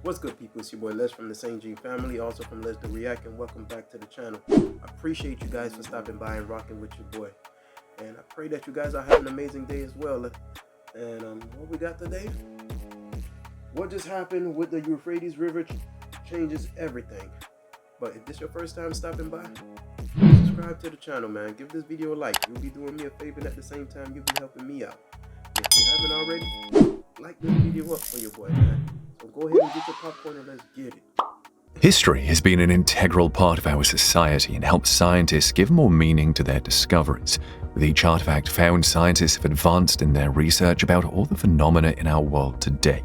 What's good, people? It's your boy Les from the St. G family, also from Les the React, and welcome back to the channel. I appreciate you guys for stopping by and rocking with your boy. And I pray that you guys are having an amazing day as well. And what we got today? What just happened with the Euphrates River changes everything. But if this is your first time stopping by, subscribe to the channel, man. Give this video a like. You'll be doing me a favor, and at the same time, you'll be helping me out. If you haven't already, like this video up for your boy, man. So go ahead and get your popcorn and let's get it. History has been an integral part of our society and helped scientists give more meaning to their discoveries. With each artifact found, scientists have advanced in their research about all the phenomena in our world today.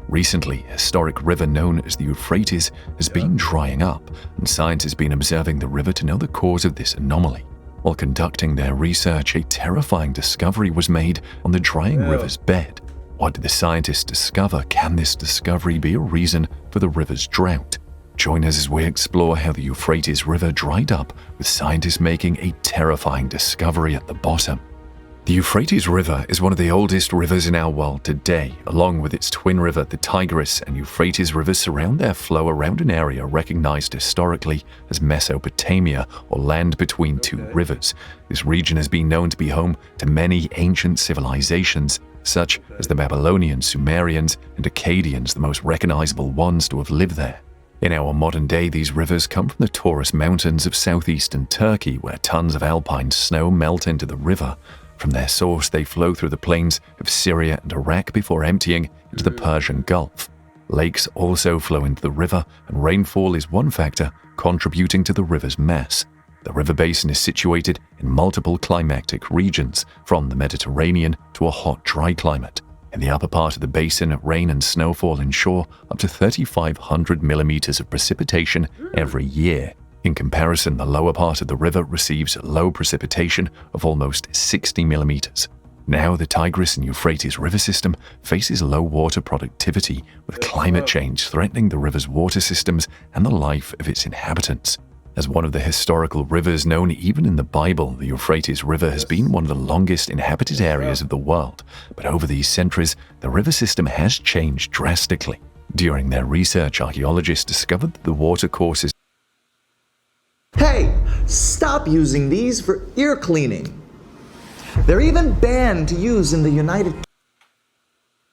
Recently, a historic river known as the Euphrates has been drying up, and scientists have been observing the river to know the cause of this anomaly. While conducting their research, a terrifying discovery was made on the drying river's bed. What did the scientists discover? Can this discovery be a reason for the river's drought? Join us as we explore how the Euphrates River dried up, with scientists making a terrifying discovery at the bottom. The Euphrates River is one of the oldest rivers in our world today. Along with its twin river, the Tigris and Euphrates rivers surround their flow around an area recognized historically as Mesopotamia, or land between two rivers. This region has been known to be home to many ancient civilizations, such as the Babylonians, Sumerians, and Akkadians, the most recognizable ones to have lived there. In our modern day, these rivers come from the Taurus Mountains of southeastern Turkey, where tons of alpine snow melt into the river. From their source, they flow through the plains of Syria and Iraq before emptying into the Persian Gulf. Lakes also flow into the river, and rainfall is one factor contributing to the river's mess. The river basin is situated in multiple climatic regions, from the Mediterranean to a hot, dry climate. In the upper part of the basin, rain and snowfall ensure up to 3,500 millimeters of precipitation every year. In comparison, the lower part of the river receives low precipitation of almost 60 millimeters. Now, the Tigris and Euphrates river system faces low water productivity, with climate change threatening the river's water systems and the life of its inhabitants. As one of the historical rivers known even in the Bible, the Euphrates River has been one of the longest inhabited areas of the world. But over these centuries, the river system has changed drastically. During their research, archaeologists discovered that the water courses Hey, stop using these for ear cleaning. They're even banned to use in the United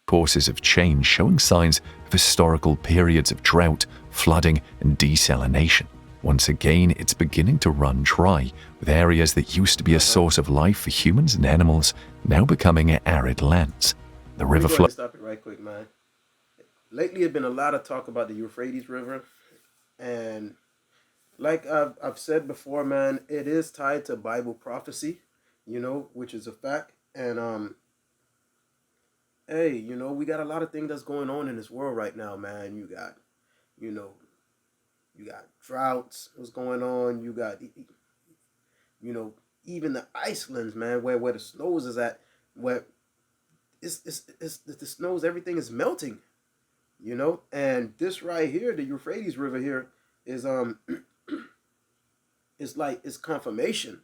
courses have changed, showing signs of historical periods of drought, flooding, and desalination. Once again, it's beginning to run dry, with areas that used to be a source of life for humans and animals now becoming arid lands. The river flows. Stop it right quick, man. Lately, there's been a lot of talk about the Euphrates River, and like I've said before, man, it is tied to Bible prophecy, which is a fact. And hey, we got a lot of things that's going on in this world right now, man. You got droughts, what's going on. You got, even the Icelands, man, where the snows is at, where it's the snows, everything is melting, And this right here, the Euphrates River here, is it's confirmation,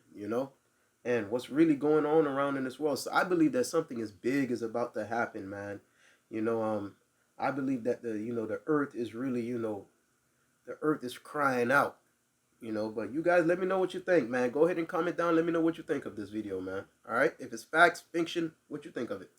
and what's really going on around in this world. So I believe that something as big is about to happen, man. I believe that the earth is really, the earth is crying out, but you guys let me know what you think, man. Go ahead and comment down. Let me know what you think of this video, man. All right. If it's facts, fiction, what you think of it.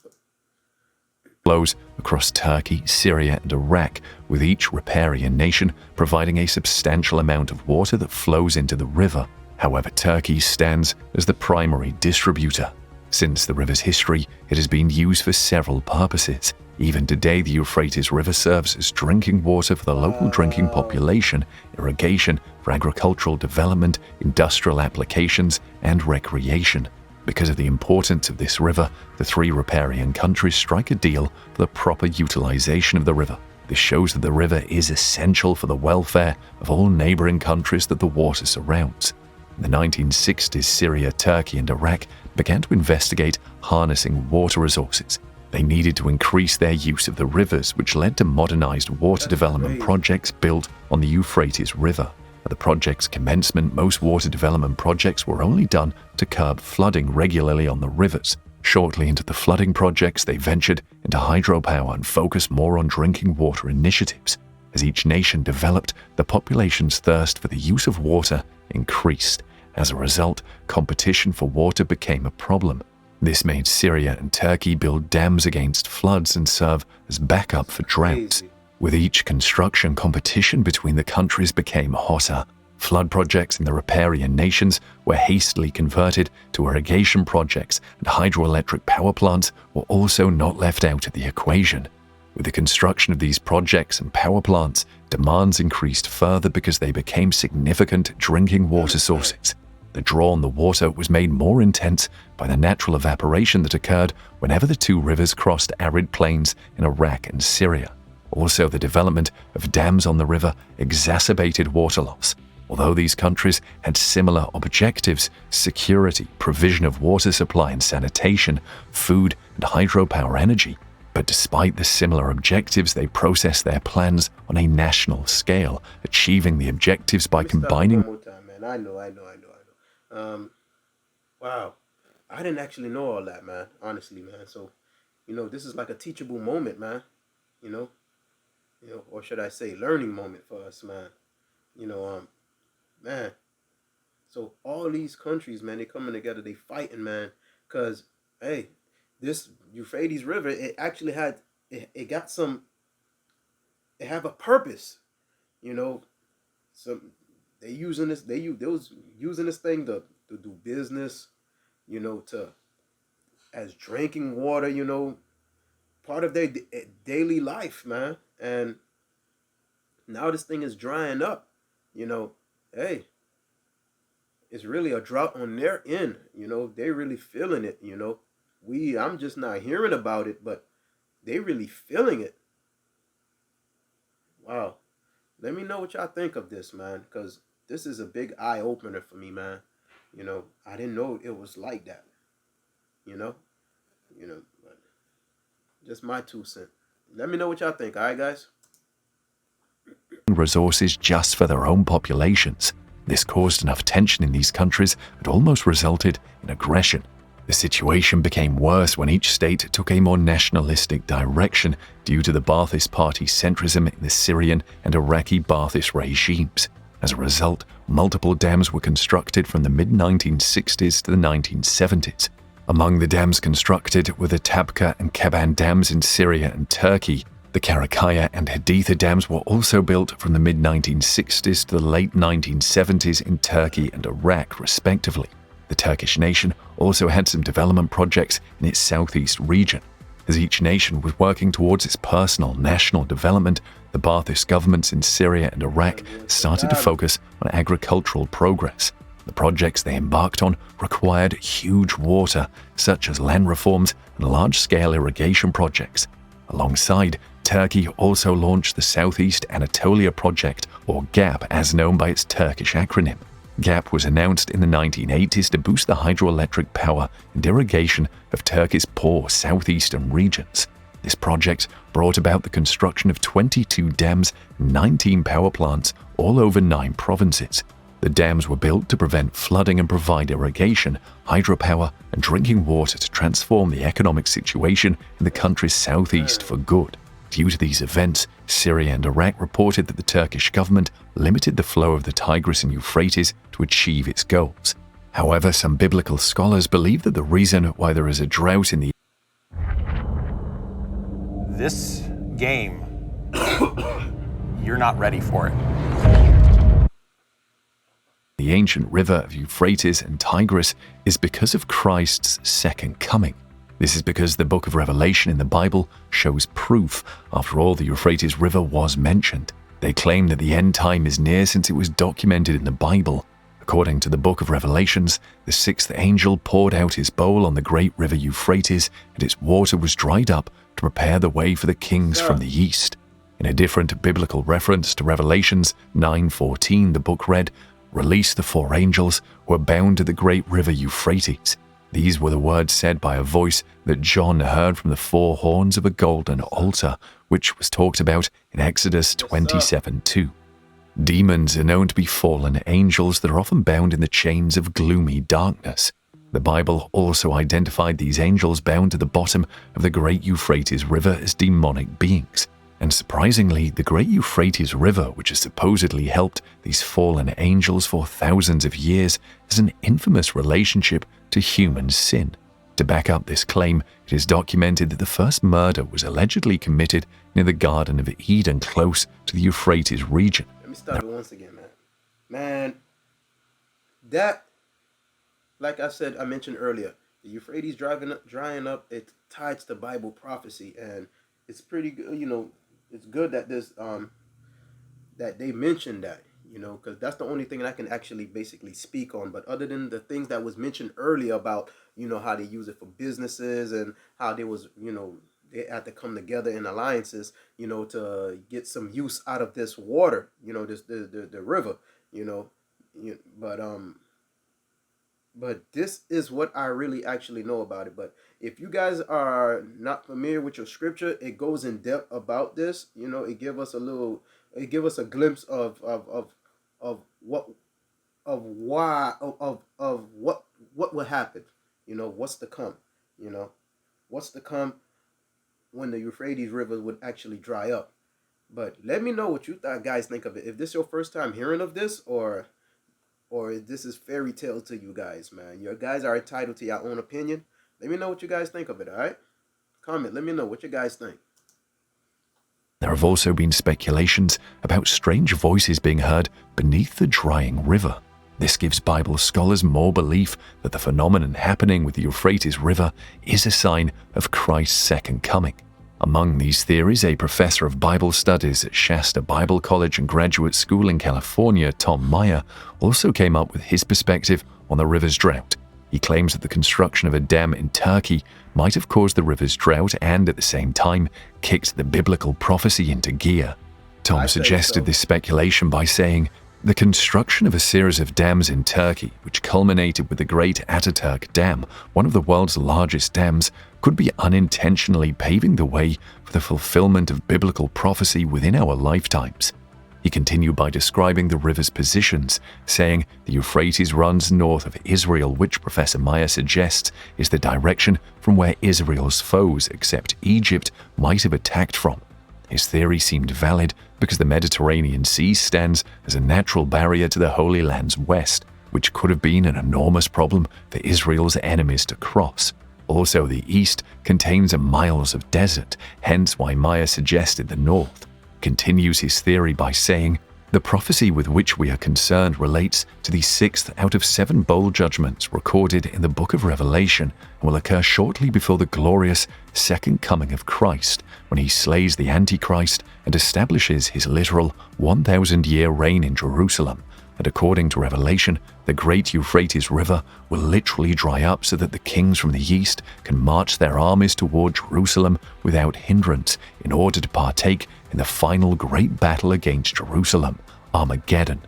Flows across Turkey, Syria, and Iraq, with each riparian nation providing a substantial amount of water that flows into the river. However, Turkey stands as the primary distributor. Since the river's history, it has been used for several purposes. Even today, the Euphrates River serves as drinking water for the local drinking population, irrigation, for agricultural development, industrial applications, and recreation. Because of the importance of this river, the three riparian countries strike a deal for the proper utilization of the river. This shows that the river is essential for the welfare of all neighboring countries that the water surrounds. In the 1960s, Syria, Turkey, and Iraq began to investigate harnessing water resources. They needed to increase their use of the rivers, which led to modernized water development projects built on the Euphrates River. At the project's commencement, most water development projects were only done to curb flooding regularly on the rivers. Shortly into the flooding projects, they ventured into hydropower and focused more on drinking water initiatives. As each nation developed, the population's thirst for the use of water increased. As a result, competition for water became a problem. This made Syria and Turkey build dams against floods and serve as backup for droughts. With each construction, competition between the countries became hotter. Flood projects in the riparian nations were hastily converted to irrigation projects, and hydroelectric power plants were also not left out of the equation. With the construction of these projects and power plants, demands increased further because they became significant drinking water sources. The draw on the water was made more intense by the natural evaporation that occurred whenever the two rivers crossed arid plains in Iraq and Syria. Also, the development of dams on the river exacerbated water loss. Although these countries had similar objectives, security, provision of water supply and sanitation, food and hydropower energy, but despite the similar objectives, they processed their plans on a national scale, achieving the objectives by combining... One more time, man. I know. Wow. I didn't actually know all that, man. Honestly, man. So, this is like a teachable moment, man. Or should I say learning moment for us, man. Man. So all these countries, man, they coming together, they fighting, man. Cause, hey, this Euphrates River, it actually had, it have a purpose, Some they was using this thing to do business, as drinking water, part of their daily life, man. And now this thing is drying up, hey, it's really a drought on their end, they really feeling it, I'm just not hearing about it, but they really feeling it. Wow. Let me know what y'all think of this, man, because this is a big eye opener for me, man. I didn't know it was like that, but just my 2 cents. Let me know what y'all think, all right, guys? Resources just for their own populations. This caused enough tension in these countries it almost resulted in aggression. The situation became worse when each state took a more nationalistic direction due to the Ba'athist Party's centrism in the Syrian and Iraqi Ba'athist regimes. As a result, multiple dams were constructed from the mid-1960s to the 1970s. Among the dams constructed were the Tabqa and Keban dams in Syria and Turkey. The Karakaya and Haditha dams were also built from the mid-1960s to the late 1970s in Turkey and Iraq, respectively. The Turkish nation also had some development projects in its southeast region. As each nation was working towards its personal national development, the Ba'athist governments in Syria and Iraq started to focus on agricultural progress. The projects they embarked on required huge water, such as land reforms and large-scale irrigation projects. Alongside, Turkey also launched the Southeast Anatolia Project, or GAP as known by its Turkish acronym. GAP was announced in the 1980s to boost the hydroelectric power and irrigation of Turkey's poor southeastern regions. This project brought about the construction of 22 dams and 19 power plants all over 9 provinces. The dams were built to prevent flooding and provide irrigation, hydropower, and drinking water to transform the economic situation in the country's southeast for good. Due to these events, Syria and Iraq reported that the Turkish government limited the flow of the Tigris and Euphrates to achieve its goals. However, some biblical scholars believe that the reason why there is a drought in the This game, you're not ready for it. The ancient river of Euphrates and Tigris is because of Christ's second coming. This is because the book of Revelation in the Bible shows proof. After all, the Euphrates River was mentioned. They claim that the end time is near since it was documented in the Bible. According to the book of Revelations, the 6th angel poured out his bowl on the great river Euphrates, and its water was dried up to prepare the way for the kings from the east. In a different biblical reference to Revelations 9:14, the book read, "Release the 4 angels who are bound to the great river Euphrates." These were the words said by a voice that John heard from the 4 horns of a golden altar, which was talked about in Exodus 27:2. Demons are known to be fallen angels that are often bound in the chains of gloomy darkness. The Bible also identified these angels bound to the bottom of the great Euphrates River as demonic beings. And surprisingly, the great Euphrates River, which has supposedly helped these fallen angels for thousands of years, has an infamous relationship to human sin. To back up this claim, it is documented that the first murder was allegedly committed near the Garden of Eden, close to the Euphrates region. Let me start it once again, man. Man, that, like I said, I mentioned earlier, the Euphrates drying up, it ties to Bible prophecy, and it's pretty good, you know, it's good that this, that they mentioned that, you know, because that's the only thing that I can actually basically speak on. But other than the things that was mentioned earlier about, you know, how they use it for businesses and how they was, you know, they had to come together in alliances, you know, to get some use out of this water, you know, this the river, you know, but this is what I really actually know about it. But if you guys are not familiar with your scripture, it goes in depth about this. You know, it give us a glimpse of what will happen. You know, what's to come. You know, what's to come when the Euphrates River would actually dry up. But let me know what you guys think of it. If this is your first time hearing of this, or this is fairy tale to you guys, man. You guys are entitled to your own opinion. Let me know what you guys think of it, all right? Comment, let me know what you guys think. There have also been speculations about strange voices being heard beneath the drying river. This gives Bible scholars more belief that the phenomenon happening with the Euphrates River is a sign of Christ's second coming. Among these theories, a professor of Bible studies at Shasta Bible College and Graduate School in California, Tom Meyer, also came up with his perspective on the river's drought. He claims that the construction of a dam in Turkey might have caused the river's drought and, at the same time, kicked the biblical prophecy into gear. Tom suggested this speculation by saying, the construction of a series of dams in Turkey, which culminated with the Great Ataturk Dam, one of the world's largest dams, could be unintentionally paving the way for the fulfillment of biblical prophecy within our lifetimes. He continued by describing the river's positions, saying the Euphrates runs north of Israel, which Professor Meyer suggests is the direction from where Israel's foes, except Egypt, might have attacked from. His theory seemed valid because the Mediterranean Sea stands as a natural barrier to the Holy Land's west, which could have been an enormous problem for Israel's enemies to cross. Also, the east contains miles of desert, hence why Meyer suggested the north. Continues his theory by saying, the prophecy with which we are concerned relates to the 6th out of 7 bowl judgments recorded in the book of Revelation and will occur shortly before the glorious second coming of Christ, when he slays the Antichrist and establishes his literal 1,000-year reign in Jerusalem. And according to Revelation, the great Euphrates River will literally dry up so that the kings from the east can march their armies toward Jerusalem without hindrance in order to partake in the final great battle against Jerusalem, Armageddon.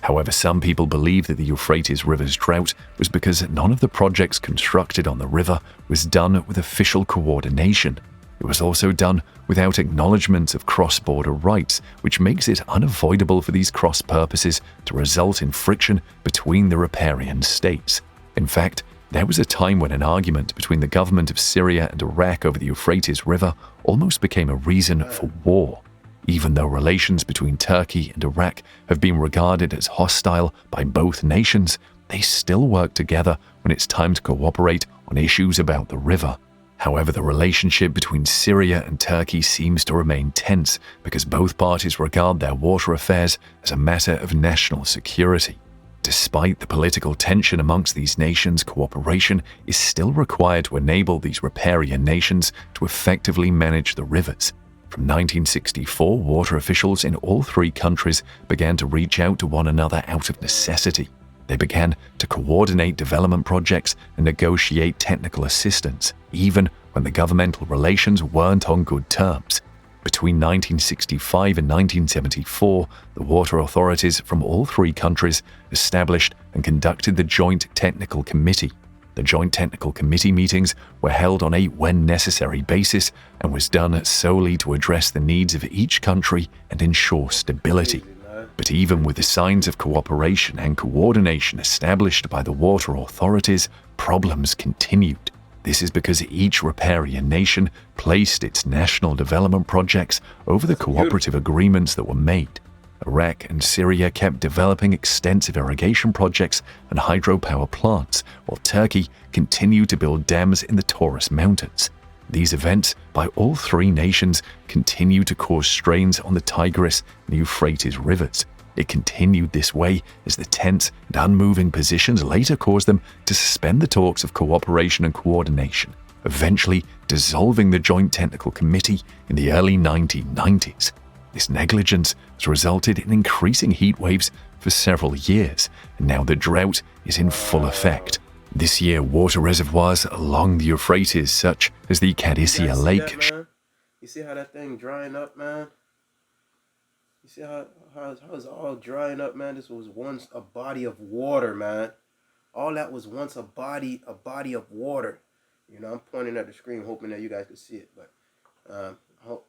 However, some people believe that the Euphrates River's drought was because none of the projects constructed on the river was done with official coordination. It was also done without acknowledgement of cross-border rights, which makes it unavoidable for these cross purposes to result in friction between the riparian states. In fact, there was a time when an argument between the government of Syria and Iraq over the Euphrates River almost became a reason for war. Even though relations between Turkey and Iraq have been regarded as hostile by both nations, they still work together when it's time to cooperate on issues about the river. However, the relationship between Syria and Turkey seems to remain tense because both parties regard their water affairs as a matter of national security. Despite the political tension amongst these nations, cooperation is still required to enable these riparian nations to effectively manage the rivers. From 1964, water officials in all 3 countries began to reach out to one another out of necessity. They began to coordinate development projects and negotiate technical assistance, even when the governmental relations weren't on good terms. Between 1965 and 1974, the water authorities from all 3 countries established and conducted the Joint Technical Committee. The Joint Technical Committee meetings were held on a when-necessary basis and was done solely to address the needs of each country and ensure stability. But even with the signs of cooperation and coordination established by the water authorities, problems continued. This is because each riparian nation placed its national development projects over the cooperative agreements that were made. Iraq and Syria kept developing extensive irrigation projects and hydropower plants, while Turkey continued to build dams in the Taurus Mountains. These events by all three nations continue to cause strains on the Tigris and Euphrates rivers. It continued this way as the tense and unmoving positions later caused them to suspend the talks of cooperation and coordination, eventually dissolving the Joint Technical Committee in the early 1990s. This negligence has resulted in increasing heat waves for several years, and now the drought is in full effect. This year, water reservoirs along the Euphrates, such as the Qadisiyah Lake. You see how that thing drying up, man? You see how it's all drying up, man? This was once a body of water, man. All that was once a body of water. You know, I'm pointing at the screen hoping that you guys can see it, but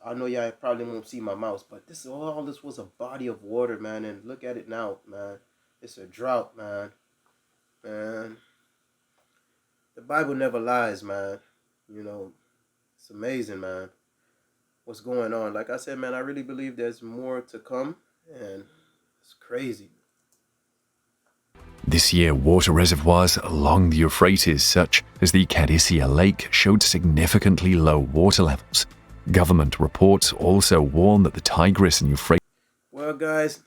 I know y'all probably won't see my mouse, but this was a body of water, man. And look at it now, man. It's a drought, man. Man, the Bible never lies, man. You know, it's amazing, man, what's going on. Like I said, man, I really believe there's more to come, and it's crazy. This year, water reservoirs along the Euphrates, such as the Qadisiyah Lake, showed significantly low water levels. Government reports also warn that the Tigris and Euphrates... Well, guys,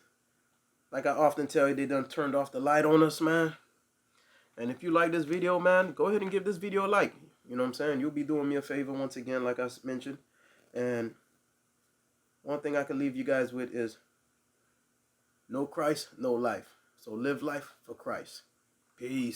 like I often tell you, they done turned off the light on us, man. And if you like this video, man, go ahead and give this video a like. You know what I'm saying? You'll be doing me a favor once again, like I mentioned. And one thing I can leave you guys with is no Christ, no life. So live life for Christ. Peace.